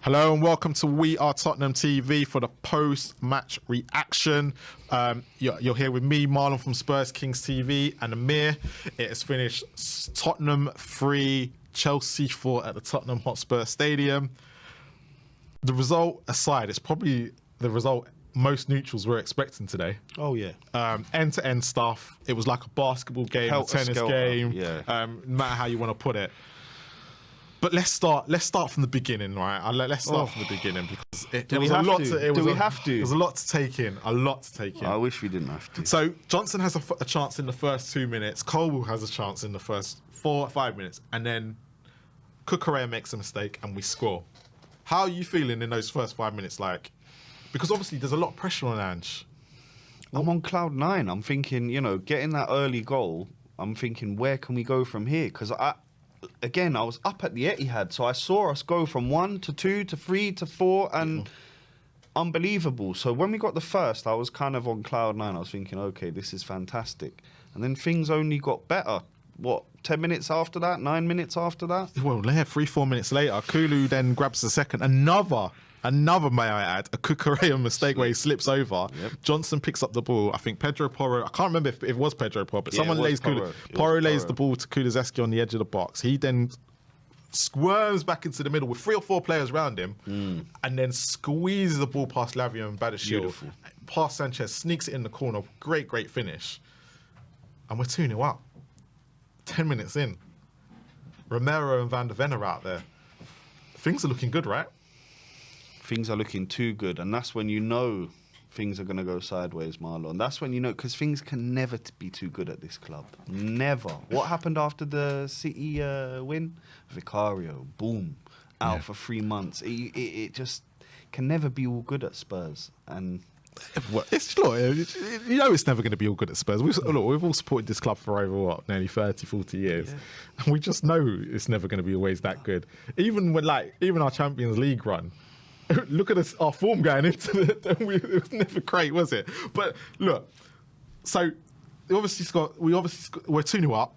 Hello and welcome to We Are Tottenham TV for the post-match reaction. You're here with me, Marlon from Spurs Kings TV, and Amir. It has finished Tottenham 3, Chelsea 4 at the Tottenham Hotspur Stadium. The result aside, it's probably the result most neutrals were expecting today. Oh yeah. End-to-end stuff. It was like a basketball game, a tennis game. Yeah. No matter how you want to put it. But let's start from the beginning, right? Let's start from the beginning because it was a lot to take in. I wish we didn't have to. So Johnson has a chance in the first 2 minutes. Cole has a chance in the first 4 or 5 minutes, and then Cucurella makes a mistake and we score. How are you feeling in those first 5 minutes? Like, because obviously there's a lot of pressure on Ange. I'm on cloud 9. I'm thinking, getting that early goal. I'm thinking, where can we go from here? Because I was up at the Etihad, so I saw us go from 1 to 2 to 3 to 4, and unbelievable. So when we got the first, I was kind of on cloud 9. I was thinking, okay, this is fantastic. And then things only got better. What, 10 minutes after that? 9 minutes after that? Well, 3-4 minutes later, Kulu then grabs the second. Another, may I add, a Cucurella mistake where he slips over. Yep. Johnson picks up the ball. I think Pedro Porro, I can't remember if it was Pedro Porro, but someone lays Kulu. Porro lays the ball to Kulusevski on the edge of the box. He then squirms back into the middle with 3 or 4 players around him and then squeezes the ball past Lavia and Badiashile. Past Sanchez, sneaks it in the corner. Great finish. And we're 2-0 up. 10 minutes in. Romero and Van der Ven are out there. Things are looking good, right? Things are looking too good, and that's when you know things are going to go sideways, Marlon. That's when you know, because things can never be too good at this club. Never. What happened after the City win? Vicario, boom, out for 3 months. It just can never be all good at Spurs. And it's never going to be all good at Spurs. We've all supported this club for over nearly 30, 40 years, and we just know it's never going to be always that good. Even our Champions League run. Look at our form going into it was never great, was it? But look, so we're 2-0 up,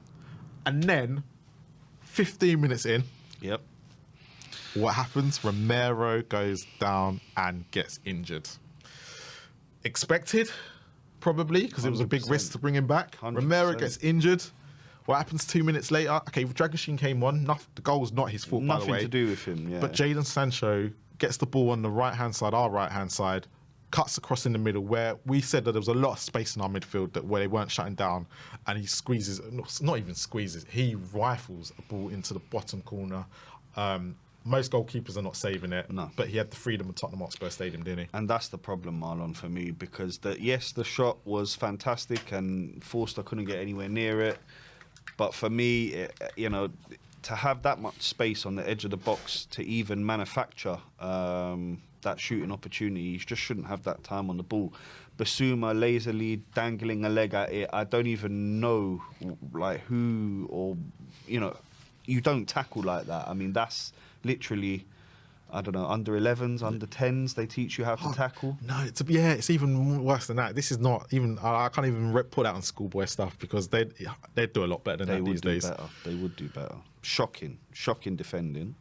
and then 15 minutes in, what happens? Romero goes down and gets injured. Expected, probably, because it was a big risk to bring him back. 100%. Romero gets injured. What happens 2 minutes later? Okay, Dragusin came on. The goal was not his fault, by the way. Nothing to do with him, yeah. But Jadon Sancho gets the ball on the right-hand side, our right-hand side, cuts across in the middle, where we said that there was a lot of space in our midfield where they weren't shutting down, and he squeezes, not even squeezes, he rifles a ball into the bottom corner. Most goalkeepers are not saving it, but he had the freedom of Tottenham Hotspur Stadium, didn't he? And that's the problem, Marlon, for me, because the shot was fantastic and Forster couldn't get anywhere near it. But for me, to have that much space on the edge of the box to even manufacture that shooting opportunity, you just shouldn't have that time on the ball. Bissouma lazily dangling a leg at it. I don't even know who or you don't tackle like that. I mean, that's literally, I don't know, under 11s, under 10s, they teach you how to tackle. No, it's even worse than that. This is not even, I can't even put that on schoolboy stuff, because they'd do a lot better than that these days. They would do better. Shocking defending.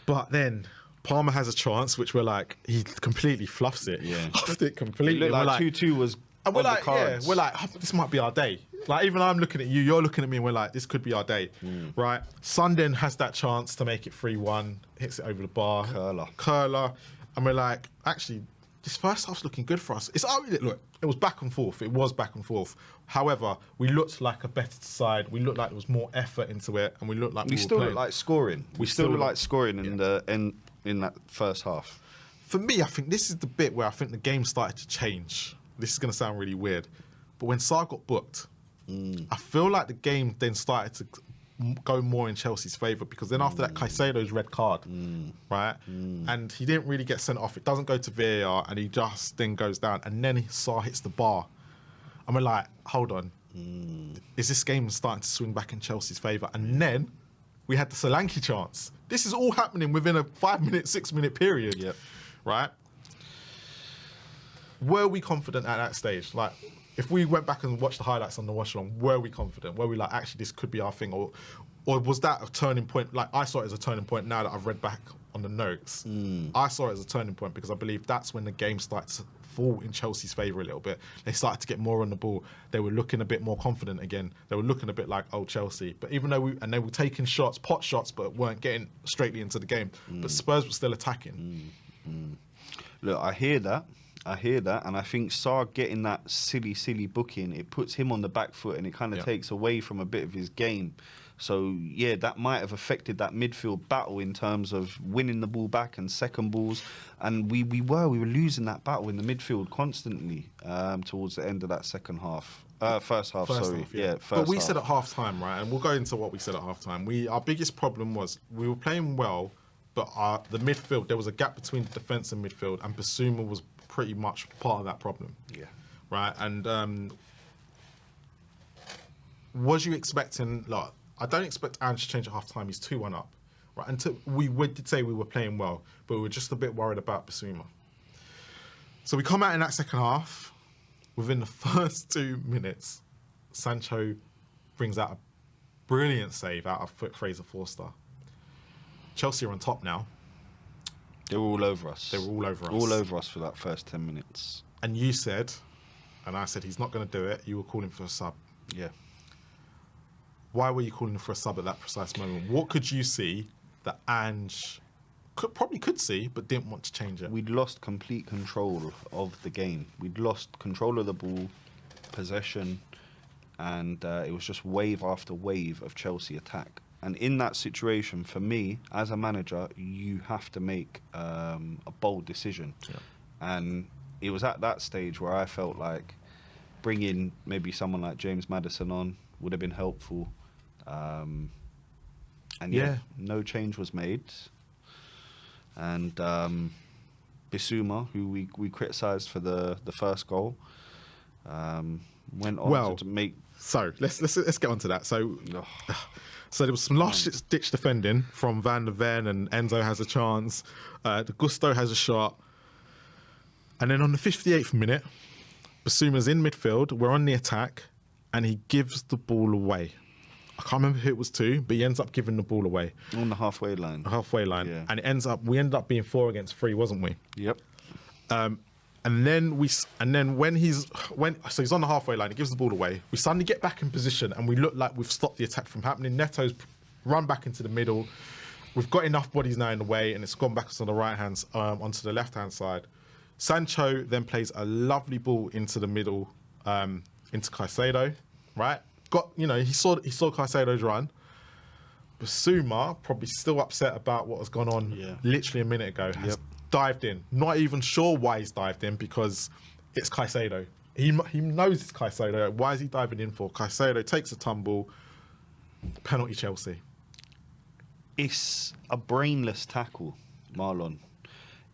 But then Palmer has a chance, which we're like, he completely fluffs it. Yeah. Fluffed it completely. It looked like 2-2 was and we're on like, the cards. we're like, this might be our day. Like, even I'm looking at you, you're looking at me, and we're like, this could be our day, right? Sundin has that chance to make it 3-1, hits it over the bar. Curler. And we're like, actually, this first half's looking good for us. Look, it was back and forth. It was back and forth. However, we looked like a better side. We looked like there was more effort into it, and we looked like we still look like scoring. We still look like scoring in that first half. For me, I think this is the bit where I think the game started to change. This is going to sound really weird, but when Sarr got booked, I feel like the game then started to go more in Chelsea's favour, because then after that, Caicedo's red card, right? And he didn't really get sent off. It doesn't go to VAR, and he just then goes down, and then Sarr hits the bar. And we're like, hold on, is this game starting to swing back in Chelsea's favour? And then we had the Solanke chance. This is all happening within a 5-minute, 6-minute period, right? Were we confident at that stage? Like, if we went back and watched the highlights on the watch along, were we confident? Were we like, actually, this could be our thing? Or was that a turning point? Like, I saw it as a turning point now that I've read back on the notes, I saw it as a turning point because I believe that's when the game started to fall in Chelsea's favour a little bit. They started to get more on the ball. They were looking a bit more confident again. They were looking a bit like old Chelsea. But even though they were taking shots, pot shots, but weren't getting straightly into the game. But Spurs were still attacking. Look, I hear that, and I think Sarr getting that silly booking, it puts him on the back foot, and it kind of takes away from a bit of his game. So yeah, that might have affected that midfield battle in terms of winning the ball back and second balls, and we were losing that battle in the midfield constantly towards the end of that second half. First half, sorry. But we said at half time, right, and we'll go into what we said at half time. Our biggest problem was we were playing well, but the midfield, there was a gap between the defence and midfield, and Bissouma was pretty much part of that problem. Yeah. Right, and was you expecting, like, I don't expect Ange to change at half time. He's 2-1 up. Right, and we did say we were playing well, but we were just a bit worried about Bissouma. So we come out in that second half. Within the first 2 minutes, Sancho brings out a brilliant save out of Fraser Forster. Chelsea are on top now. They were all over us. All over us for that first 10 minutes. And you said, and I said, he's not going to do it. You were calling for a sub. Yeah. Why were you calling for a sub at that precise moment? What could you see that Ange probably could see, but didn't want to change it? We'd lost complete control of the game. We'd lost control of the ball, possession, and it was just wave after wave of Chelsea attack. And in that situation, for me, as a manager, you have to make a bold decision. Yeah. And it was at that stage where I felt like bringing maybe someone like James Maddison on would have been helpful. And no change was made. And Bissouma, who we criticised for the first goal, went on to make. So let's get on to that. So there was some last ditch defending from Van der Ven, and Enzo has a chance. Gusto has a shot, and then on the 58th minute, Bissouma's in midfield. We're on the attack, and he gives the ball away. I can't remember who it was to, but he ends up giving the ball away on the halfway line. Yeah. And we ended up being 4 against 3, wasn't we? Yep. And then when he's on the halfway line, he gives the ball away. We suddenly get back in position, and we look like we've stopped the attack from happening. Neto's run back into the middle. We've got enough bodies now in the way, and it's gone back onto the onto the left hand side. Sancho then plays a lovely ball into the middle, into Caicedo, right? He saw Caicedo's run. Bissouma, probably still upset about what has gone on literally a minute ago, has dived in. Not even sure why he's dived in, because it's Caicedo. He knows it's Caicedo. Why is he diving in for? Caicedo takes a tumble. Penalty Chelsea. It's a brainless tackle, Marlon.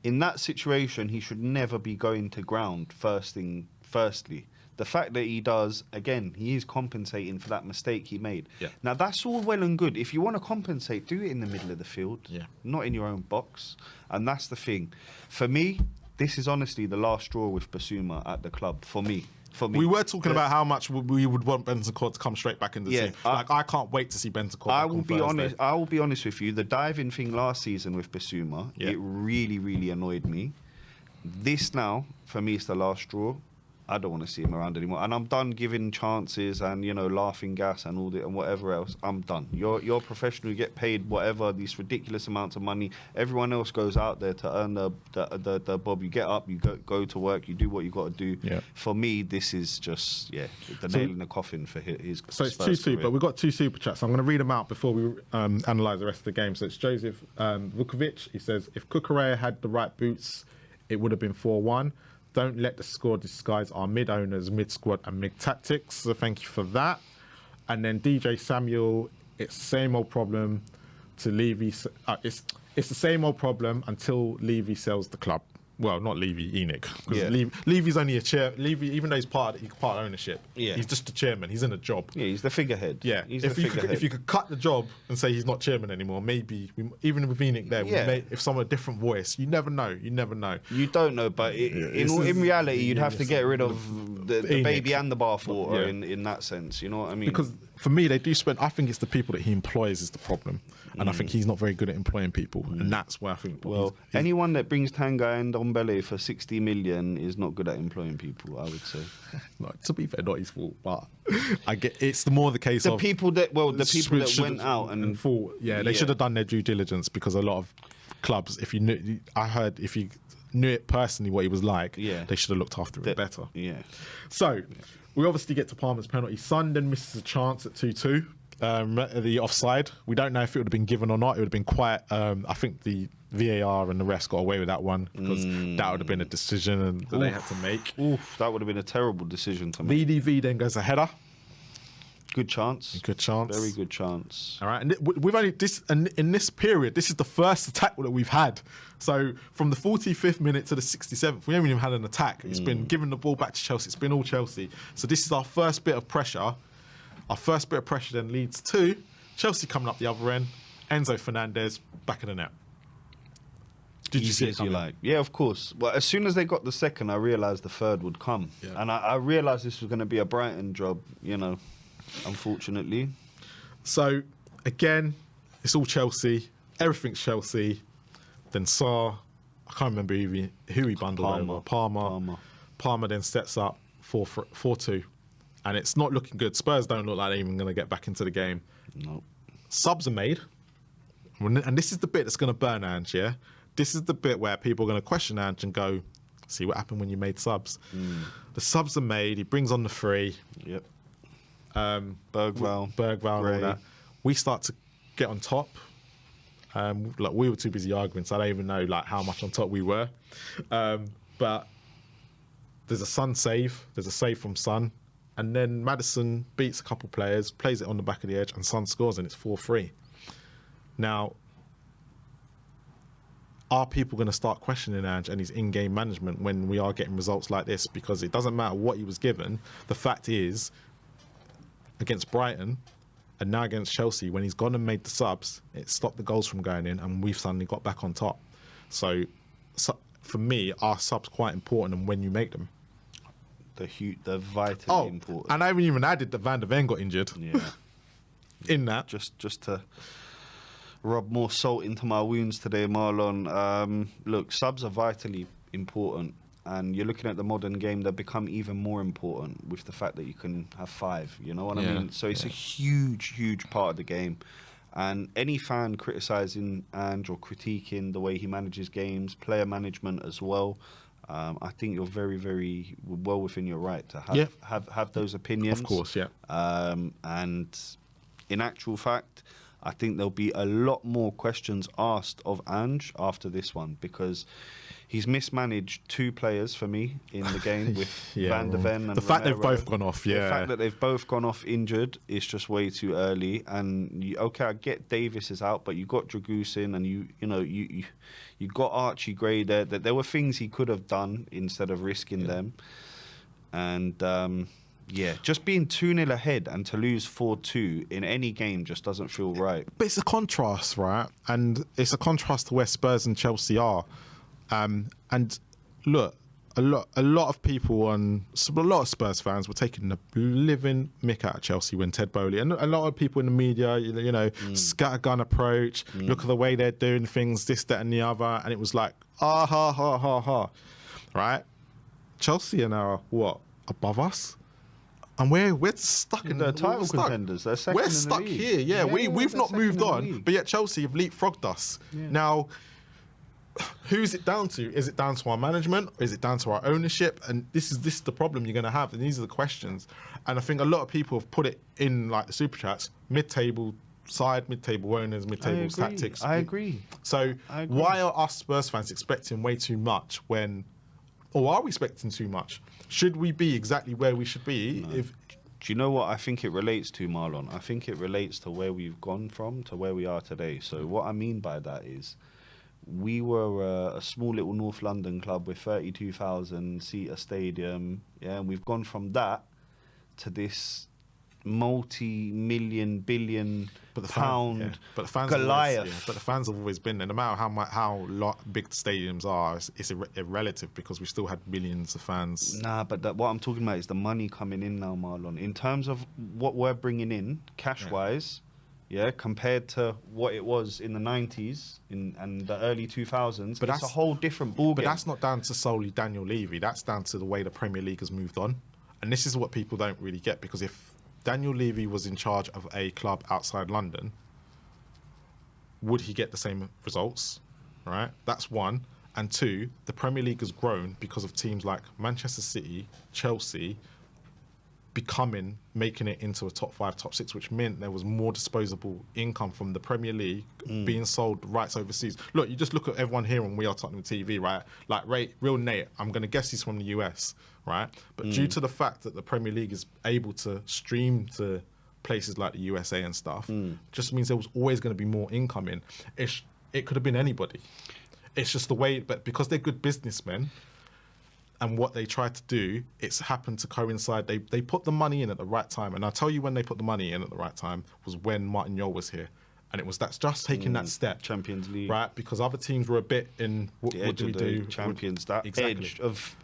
In that situation, he should never be going to ground firstly. The fact that he does, again, he is compensating for that mistake he made. Yeah. Now, that's all well and good. If you want to compensate, do it in the middle of the field, not in your own box. And that's the thing. For me, this is honestly the last straw with Bissouma at the club, for me. We were talking about how much we would want Bentancur to come straight back in the team. I can't wait to see Bentancur back on Thursday. I will be honest with you. The diving thing last season with Bissouma, it really, really annoyed me. This now, for me, is the last straw. I don't want to see him around anymore, and I'm done giving chances and laughing gas and all that and whatever else. I'm done. You're a professional. You get paid whatever, these ridiculous amounts of money. Everyone else goes out there to earn the bob. You get up, you go to work, you do what you got to do. Yeah. For me, this is just the nail in the coffin for his. So it's 2-2, but we've got 2 super chats. So I'm going to read them out before we analyse the rest of the game. So it's Joseph Vukovic. He says, if Cucurella had the right boots, it would have been 4-1. Don't let the score disguise our mid-owners, mid-squad and mid-tactics. So thank you for that. And then DJ Samuel, it's the same old problem to Levy. It's the same old problem until Levy sells the club. Well, not Levy, Enoch. Levy's only a chair. Levy, even though he's part of ownership, he's just the chairman. He's in a job. Yeah, he's the figurehead. Yeah, if you could cut the job and say he's not chairman anymore, maybe even with Enoch there, if someone a different voice, you never know. You don't know, but in reality, you'd have to get rid of the baby and the bathwater in that sense. You know what I mean? Because for me, they do spend. I think it's the people that he employs is the problem, and I think he's not very good at employing people, and that's where I think. Well, anyone that brings Tanga and Ndombele for 60 million is not good at employing people, I would say. No, to be fair, not his fault, but I get it's the case The of people that went out and thought, they should have done their due diligence, because a lot of clubs, if you knew, I heard if you knew it personally what he was like, they should have looked after him better. Yeah. So we obviously get to Palmer's penalty. Son then misses a chance at 2-2. The offside. We don't know if it would have been given or not. It would have been quite. I think the VAR and the rest got away with that one, because that would have been a decision that they had to make. Oof, that would have been a terrible decision to make. VDV then goes a header. Good chance. Good chance. Very good chance. All right, and we've only this, and in this period, this is the first attack that we've had. So from the 45th minute to the 67th, we haven't even had an attack. It's been giving the ball back to Chelsea. It's been all Chelsea. So this is our first bit of pressure. Our first bit of pressure then leads to Chelsea coming up the other end. Enzo Fernandez back in the net. Did you see it coming? Yeah, of course. Well, as soon as they got the second, I realised the third would come. Yeah. And I realised this was going to be a Brighton job, unfortunately. So, again, it's all Chelsea. Everything's Chelsea. Then Sarr, I can't remember who he bundled over. Palmer then steps up 4-2. And it's not looking good. Spurs don't look like they're even going to get back into the game. No. Subs are made. And this is the bit that's going to burn Ange, yeah? This is the bit where people are going to question Ange and go, see what happened when you made subs. The subs are made. He brings on the three. Yep. Bergwall, all that. We start to get on top. We were too busy arguing, so I don't even know how much on top we were. But there's a Son save. There's a save from Son. And then Maddison beats a couple players, plays it on the back of the edge, and Son scores, and it's 4-3. Now, are people going to start questioning Ange and his in-game management when we are getting results like this? Because it doesn't matter what he was given. The fact is, against Brighton and now against Chelsea, when he's gone and made the subs, it stopped the goals from going in, and we've suddenly got back on top. So for me, are subs quite important, and when you make them? They're vitally important. And I haven't even added that Van der Ven got injured. Yeah. In that. Just to rub more salt into my wounds today, Marlon. Look, subs are vitally important. And you're looking at the modern game, they become even more important with the fact that you can have 5. You know what I mean? So it's a huge, huge part of the game. And any fan criticising Ange or critiquing the way he manages games, player management as well, I think you're very, very well within your right to have those opinions. Of course, yeah. And in actual fact, I think there'll be a lot more questions asked of Ange after this one, because he's mismanaged 2 players for me in the game with Van der Ven and the fact Romero. they've both gone off, The fact that they've both gone off injured is just way too early. And I get Davis is out, but you got Dragusin, and you got Archie Gray there. That there were things he could have done instead of risking them. And just being 2-0 ahead and to lose 4-2 in any game just doesn't feel right. But it's a contrast, right? And it's a contrast to where Spurs and Chelsea are. And look, a lot of people a lot of Spurs fans were taking the living mick out of Chelsea when Ted Bowley, and a lot of people in the media, scattergun approach, look at the way they're doing things, this, that, and the other, and it was like, ha, ha, ha, right? Chelsea are now above us, and we're stuck in the title contenders. They're second we're in the stuck league. here. Yeah, we've not moved on, but yet Chelsea have leapfrogged us. Yeah. Now, who's it down to? Is it down to our management? Or is it down to our ownership? And this is the problem you're going to have. And these are the questions. And I think a lot of people have put it in the super chats, mid-table side, mid-table owners, mid-table tactics. I agree. So why are us Spurs fans expecting way too much or are we expecting too much? Should we be exactly where we should be? No. Do you know what I think it relates to, Marlon? I think it relates to where we've gone from to where we are today. So what I mean by that is, we were a small little North London club with 32,000 seater stadium, and we've gone from that to this multi-million, billion pound but the fans Goliath. Always, but the fans have always been there. No matter how big the stadiums are, it's irrelative because we still had millions of fans. Nah, but what I'm talking about is the money coming in now, Marlon. In terms of what we're bringing in, cash-wise, compared to what it was in the 90s and the early 2000s, but it's a whole different ballgame. But that's not down to solely Daniel Levy. That's down to the way the Premier League has moved on. And this is what people don't really get, because if Daniel Levy was in charge of a club outside London, would he get the same results? Right? That's one. And two, the Premier League has grown because of teams like Manchester City, Chelsea, making it into a top 5, top 6, which meant there was more disposable income from the Premier League being sold rights overseas. Look, you just look at everyone here on We Are Tottenham TV, right? Like Real Nate, I'm going to guess he's from the US, right? But due to the fact that the Premier League is able to stream to places like the USA and stuff, just means there was always going to be more income in. It could have been anybody. It's just the way, but because they're good businessmen, and what they tried to do, it's happened to coincide. They put the money in at the right time. And I'll tell you when they put the money in at the right time was when Martin Jol was here. And that's just taking that step. Champions League. Right? Because other teams were a bit in, what do we do? Champions, that edge of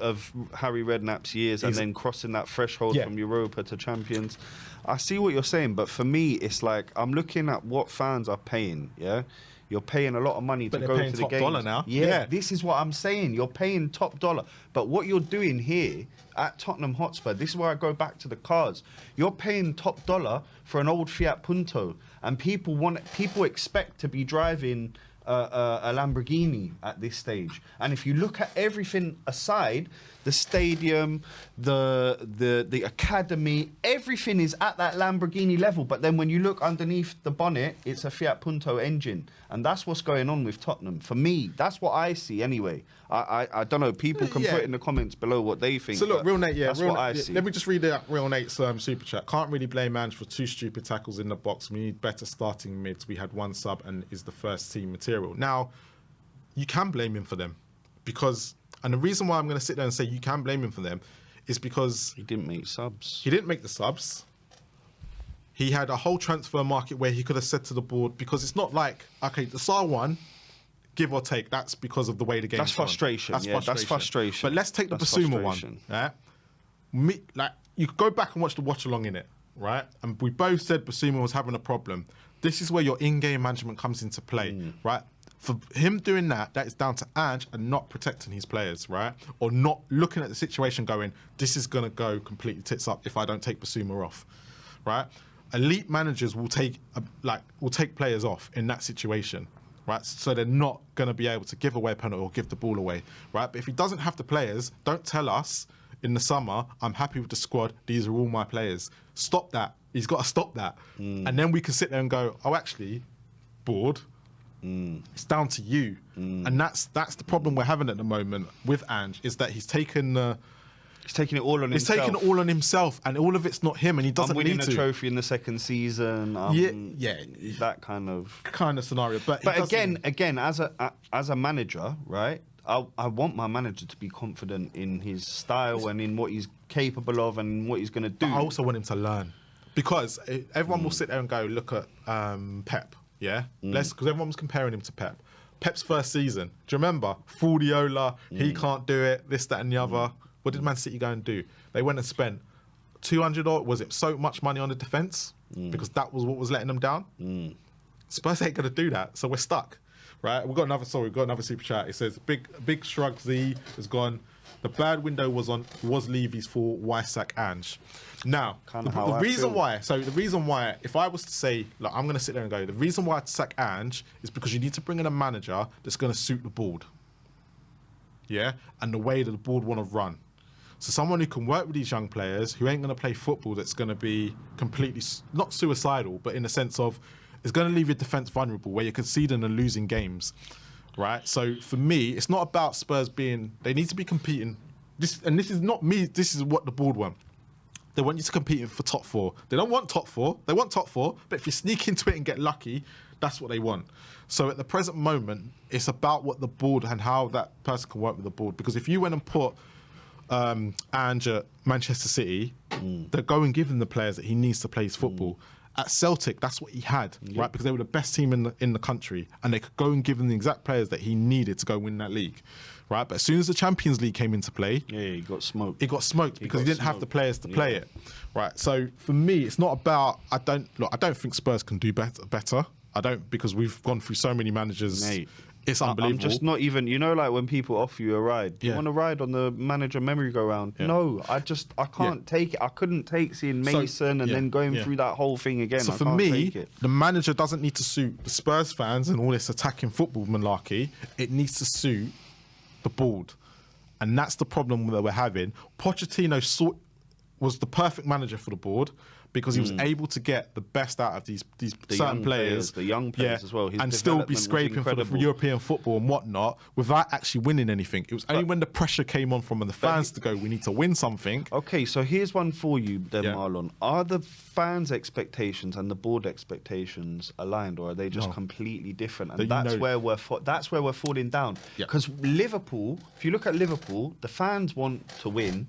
Harry Redknapp's years and then crossing that threshold from Europa to Champions. I see what you're saying, but for me, it's like I'm looking at what fans are paying, You're paying a lot of money to go to the games. Dollar now. Yeah, this is what I'm saying. You're paying top dollar. But what you're doing here at Tottenham Hotspur, this is where I go back to the cars. You're paying top dollar for an old Fiat Punto, and people expect to be driving a Lamborghini at this stage. And if you look at everything aside, the stadium, the academy, everything is at that Lamborghini level. But then when you look underneath the bonnet, it's a Fiat Punto engine. And that's what's going on with Tottenham. For me, that's what I see anyway. I don't know. People can put in the comments below what they think. So look, Real Nate, that's what I see. Let me just read out Real Nate's super chat. Can't really blame Ange for 2 stupid tackles in the box. We need better starting mids. We had 1 sub and is the first team material. Now, you can blame him for them because, and the reason why I'm going to sit there and say you can blame him for them is because he didn't make subs. He didn't make the subs. He had a whole transfer market where he could have said to the board, because it's not like, okay, the Saar one, give or take, that's because of the way the game. That's frustration. That's frustration. But let's take the Bissouma one. Right? You could go back and watch the watch along in it, right? And we both said Bissouma was having a problem. This is where your in-game management comes into play, right? For him doing that is down to Ange and not protecting his players, right? Or not looking at the situation going, this is going to go completely tits up if I don't take Bissouma off, right? Elite managers will take players off in that situation, right? So they're not going to be able to give away a penalty or give the ball away, right? But if he doesn't have the players, don't tell us in the summer, I'm happy with the squad, these are all my players. Stop that. He's got to stop that. And then we can sit there and go, oh, actually, board, it's down to you. And that's the problem we're having at the moment with Ange, is that he's taking it all on himself. He's taking it all on himself, and all of it's not him, and he doesn't need to. I'm winning a trophy in the second season. That kind of scenario. But again, as a manager, right? I want my manager to be confident in his style and in what he's capable of and what he's going to do. But I also want him to learn, because everyone will sit there and go, look at Pep, because everyone was comparing him to Pep. Pep's first season, do you remember? Fordiola, he can't do it, this, that, and the other. What did Man City go and do? They went and spent 200 or was it so much money on the defence? Because that was what was letting them down. Spurs ain't going to do that, so we're stuck, right? We've got another super chat. It says, big shrug Z has gone. The bad window was Levy's fault. Why sack Ange? Now, the reason why, if I was to say, look, I'm going to sit there and go, the reason why I'd sack Ange is because you need to bring in a manager that's going to suit the board. Yeah? And the way that the board want to run. So someone who can work with these young players, who ain't going to play football that's going to be completely, not suicidal, but in the sense of, it's going to leave your defence vulnerable, where you're conceding and losing games, right? So for me, it's not about Spurs they need to be competing. This is not me, this is what the board want. They want you to compete for top 4. They don't want top 4, they want top 4, but if you sneak into it and get lucky, that's what they want. So at the present moment, it's about what the board and how that person can work with the board. Because if you went and put Ange at Manchester City, to go and give him the players that he needs to play his football. At Celtic, that's what he had, right? Because they were the best team in the country, and they could go and give him the exact players that he needed to go win that league, right? But as soon as the Champions League came into play, he got smoked. He got smoked because he didn't have the players to play it, right? So for me, it's not about I don't think Spurs can do better. I don't, because we've gone through so many managers. Mate, it's unbelievable. I'm just not even, like when people offer you a ride, do you want to ride on the manager merry-go-round? No, I can't take it. I couldn't take seeing Mason and then going through that whole thing again. So I for can't me, take it. the manager doesn't need to suit the Spurs fans and all this attacking football malarkey. It needs to suit the board. And that's the problem that we're having. Pochettino was the perfect manager for the board, because he was able to get the best out of these certain players, the young players as well. His and still be scraping for the European football and whatnot without actually winning anything. It was only when the pressure came on from the fans to go, we need to win something. Okay, so here's one for you then, Marlon. Are the fans' expectations and the board expectations aligned, or are they just completely different? And that's where we're falling down. Because Liverpool, if you look at Liverpool, the fans want to win.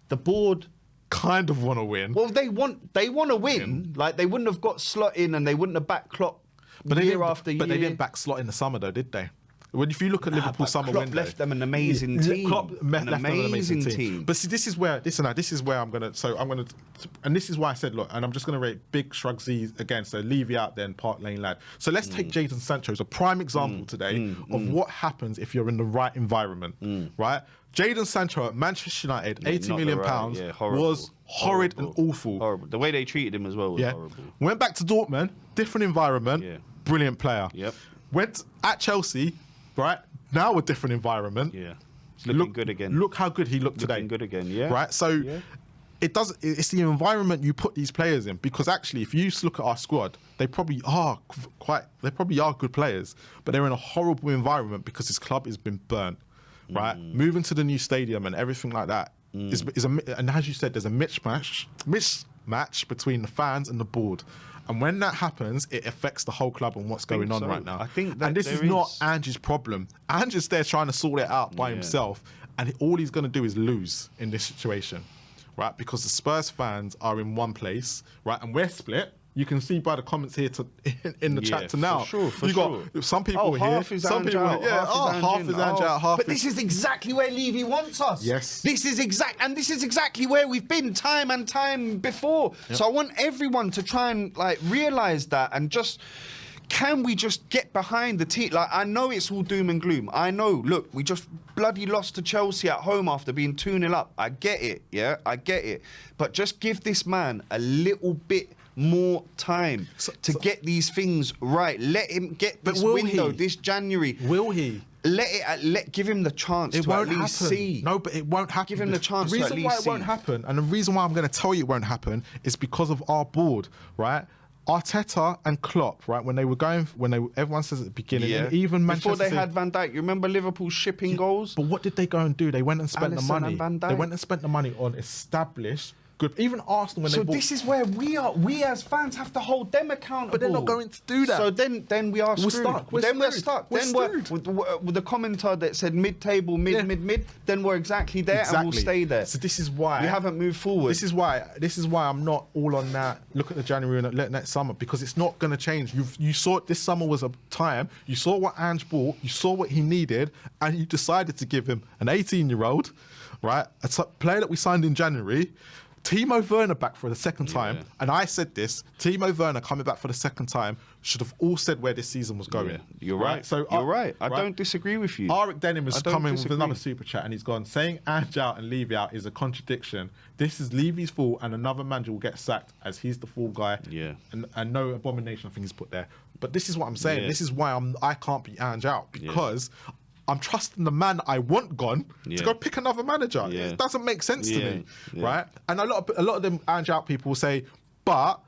The board kind of want to win. Well, they want to win. Like, they wouldn't have got Slot in and they wouldn't have backed Klopp year after year. But they didn't back Slot in the summer, though, did they? If you look at Liverpool summer Klopp window, left them an amazing team. Klopp left them an amazing team. But see, this is where I'm gonna. So I'm gonna, and this is why I said, look, and I'm just gonna rate big shrugs again. So Levy out there and Park Lane lad. So let's take Jadon Sancho as a prime example today of what happens if you're in the right environment, right? Jadon Sancho at Manchester United, £80 million was horrid and awful. Horrible. The way they treated him as well was horrible. Went back to Dortmund, different environment, brilliant player. Went at Chelsea, right? Now a different environment. It's looking good again. Look how good he looked today. Looking good again, Right? So it's the environment you put these players in, because actually if you look at our squad, they probably are good players, but they're in a horrible environment because his club has been burnt. Right, moving to the new stadium and everything like that is and as you said, there's a mismatch between the fans and the board, and when that happens, it affects the whole club and what's going on right now. I think that and this is not Ange's problem. Ange's there trying to sort it out by himself, and all he's going to do is lose in this situation, right? Because the Spurs fans are in one place, right, and we're split. You can see by the comments here in the chat to now. For sure. Got some people here, some people out, half is Ange out, half. But this is exactly where Levy wants us. Yes. This is exactly where we've been time and time before. So I want everyone to try and realise that, and just, can we just get behind the team? I know it's all doom and gloom. I know, look, we just bloody lost to Chelsea at home after being 2-0 up. I get it, I get it. But just give this man a little bit more time to get these things right. Let him get this window this January. Will he? Give him the chance to at least see. No, but it won't happen. Give him the chance to at least see. The reason why it won't happen, and the reason why I'm going to tell you it won't happen, is because of our board, right? Arteta and Klopp, right? Everyone says at the beginning, and even Manchester before they had Van Dijk. You remember Liverpool shipping goals? But what did they go and do? They went and spent the money. And Van Dijk. They went and spent the money on established. Good. Even Arsenal, when they bought... this is where we are. We as fans have to hold them accountable. But they're not going to do that. So then we are screwed. We're stuck. We're screwed. With the commentator that said mid-table, mid, then we're exactly there and we'll stay there. So this is why... we haven't moved forward. This is why I'm not all on that. Look at the January and next summer, because it's not going to change. You saw this summer was a time. You saw what Ange bought. You saw what he needed, and you decided to give him an 18-year-old, right? A player that we signed in January. Timo Werner back for the second time, and I said this, Timo Werner coming back for the second time should have all said where this season was going. You're right. So you're right. I don't disagree with you. Arik Denham has come in with another super chat, and he's gone, saying Ange out and Levy out is a contradiction. This is Levy's fault, and another manager will get sacked as he's the fall guy. And no abomination, I think he's put there. But this is what I'm saying. This is why I can't be Ange out, because I'm trusting the man I want gone to go pick another manager. It doesn't make sense to me, right? And a lot of them Ange out people will say, but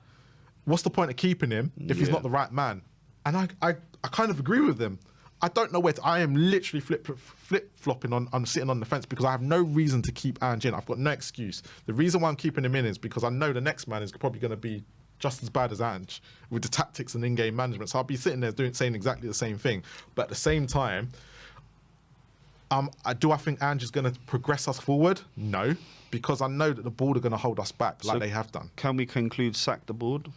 what's the point of keeping him if he's not the right man? And I kind of agree with them. I don't know I am literally flip-flopping I'm sitting on the fence, because I have no reason to keep Ange in. I've got no excuse. The reason why I'm keeping him in is because I know the next man is probably going to be just as bad as Ange with the tactics and in-game management. So I'll be sitting there saying exactly the same thing. But at the same time, do I think Ange is going to progress us forward? No, because I know that the board are going to hold us back like they have done. Can we conclude sack the board?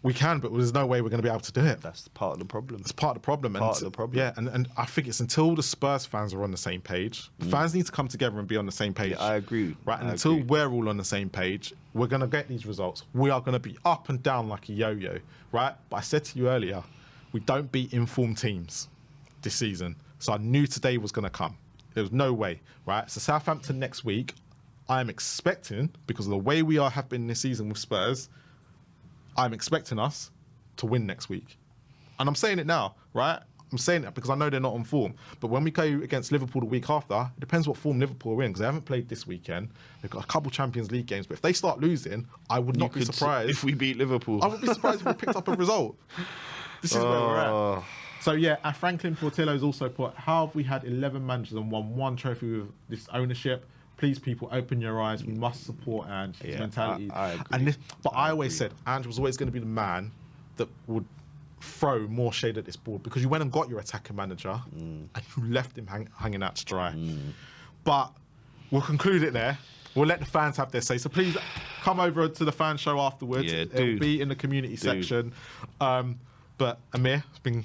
We can, but there's no way we're going to be able to do it. That's part of the problem. It's part of the problem. Part of the problem. Yeah, and I think it's until the Spurs fans are on the same page. The fans need to come together and be on the same page. Yeah, I agree. Right, and I until agree. we're all on the same page, we're going to get these results. We are going to be up and down like a yo-yo, right? But I said to you earlier, we don't beat informed teams this season. So I knew today was going to come. There was no way, right? So Southampton next week, I'm expecting, because of the way we have been this season with Spurs, I'm expecting us to win next week. And I'm saying it now, right? I'm saying it because I know they're not on form. But when we go against Liverpool the week after, it depends what form Liverpool are in, because they haven't played this weekend. They've got a couple Champions League games. But if they start losing, I would not be surprised. If we beat Liverpool. I would be surprised if we picked up a result. This is where we're at. So yeah, Franklin Portillo's also put, how have we had 11 managers and won one trophy with this ownership? Please, people, open your eyes. We must support Ange. His mentality. I agree. And I always said Ange was always going to be the man that would throw more shade at this board, because you went and got your attacking manager and you left him hanging out to dry. But we'll conclude it there. We'll let the fans have their say. So please come over to the fan show afterwards. Yeah, It'll be in the community section. But Amir, it's been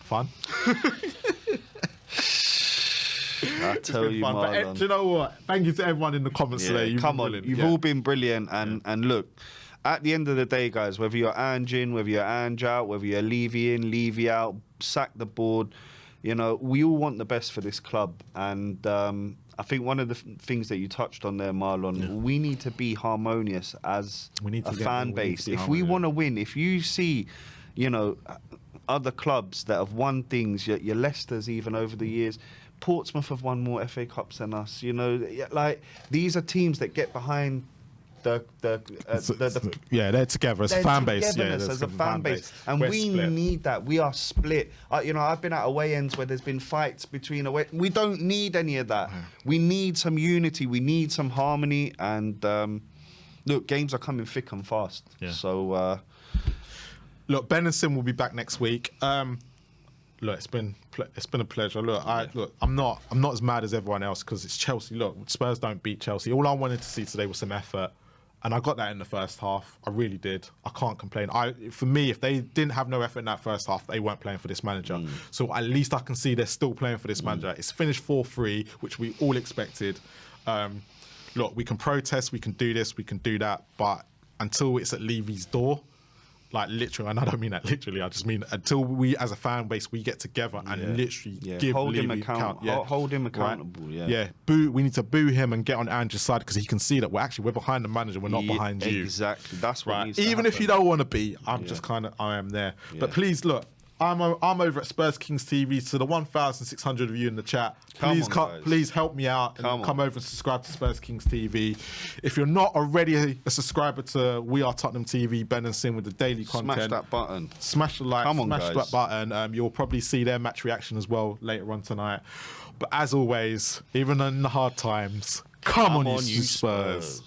fun. I tell you, But Marlon. do you know what? Thank you to everyone in the comments today. You've Come been on, brilliant. you've all been brilliant. And look, at the end of the day, guys, whether you're Ange in, whether you're Ange out, whether you're Levy in, Levy out, sack the board, you know, we all want the best for this club. And I think one of the things that you touched on there, Marlon, we need to be harmonious as a fan base. If we want to win, if you see, you know, other clubs that have won things, your Leicesters even over the years, Portsmouth have won more FA Cups than us. You know, like these are teams that get behind they're together as a fan base. Yeah, as a fan base, and We're we split. need that. We are split. You know, I've been at away ends where there's been fights between away. We don't need any of that. We need some unity. We need some harmony. And look, games are coming thick and fast. Yeah. So look, Ben and Sim will be back next week. Look, it's been a pleasure. Look, I'm not as mad as everyone else because it's Chelsea. Look, Spurs don't beat Chelsea. All I wanted to see today was some effort, and I got that in the first half. I really did. I can't complain. For me, if they didn't have no effort in that first half, they weren't playing for this manager. So at least I can see they're still playing for this manager. It's finished 4-3, which we all expected. Look, we can protest, we can do this, we can do that, but until it's at Levy's door. Like literally, and I don't mean that literally. I just mean until we, as a fan base, we get together and literally give hold him Levy accountable. Hold him accountable. Right? Yeah. Boo. We need to boo him and get on Ange's side because he can see that we're behind the manager. We're not behind you. Exactly. That's what needs to Even happen. if you don't want to be, I'm just I am there. But please look. I'm over at Spurs Kings TV. So the 1,600 of you in the chat, please help me out and come over and subscribe to Spurs Kings TV. If you're not already a subscriber to We Are Tottenham TV, Ben and Sim with the daily content, smash that button. Smash the like, smash guys. that button. You'll probably see their match reaction as well later on tonight. But as always, even in the hard times, come on, you Spurs.